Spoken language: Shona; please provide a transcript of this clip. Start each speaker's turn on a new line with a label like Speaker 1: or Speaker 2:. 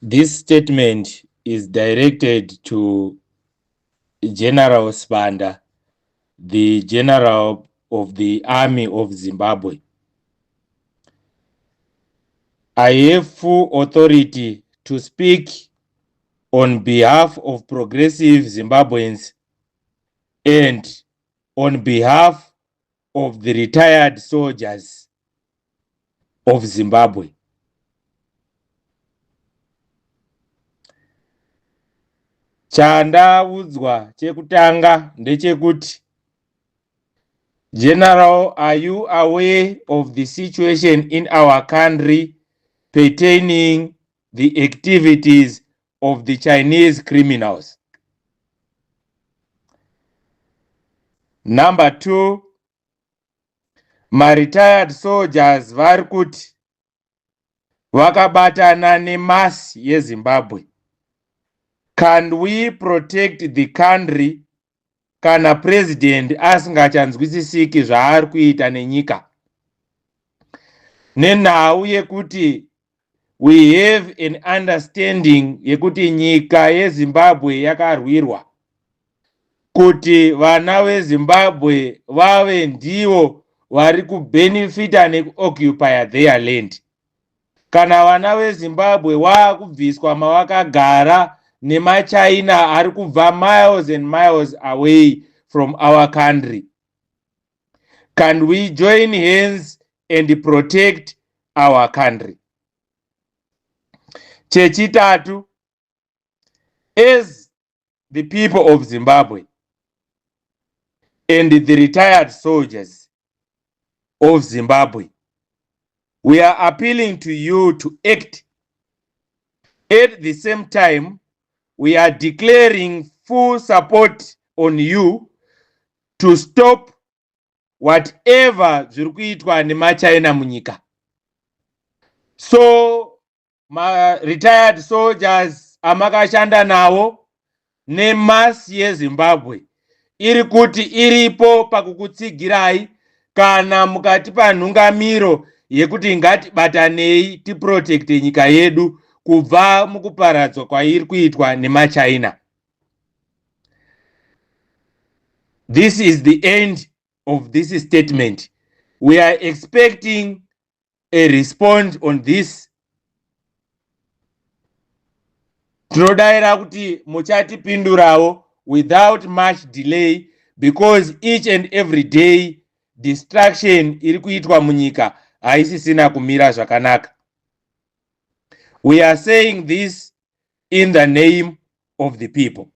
Speaker 1: This statement is directed to General Sibanda, the General of the Army of Zimbabwe. I have full authority to speak on behalf of progressive Zimbabweans and on behalf of the retired soldiers of Zimbabwe. Chandaudzwa chekutanga ndechekuti, General, are you aware of the situation in our country pertaining the activities of the Chinese criminals? Number 2, my retired soldiers vari kuti vakabatana nemasi yeZimbabwe. Can we protect the country kana president asingachanzwisisiki zvaari kuita nenyika? Nenhau yekuti we have an understanding yekuti nyika yeZimbabwe yakarwirwa kuti vana veZimbabwe vave ndivo vari kubenefita nekuoccupy their land. Kana vana veZimbabwe vaakubviswa mavakagara nemaChina ari kubva miles and miles away from our country. Can we join hands and protect our country? Chechitatu, as the people of Zimbabwe and the retired soldiers of Zimbabwe, we are appealing to you to act. At the same time, we are declaring full support on you to stop whatever zviri kuitwa nemaChina munyika. So, my retired soldiers amakashanda nawo nemasi yeZimbabwe iri kuti iripo pakukutsigirai kana mukatipa nhungamiro yekuti ngatibatanei tiprotecte nyika yedu kubva mukuparadzwa kwairi kuitwa nemaChina. This is the end of this statement. We are expecting a response on this. Tinodaira kuti muchatipindurawo without much delay, because each and every day distraction iri kuitwa munyika haisisina kumira zvakanaka. We are saying this in the name of the people.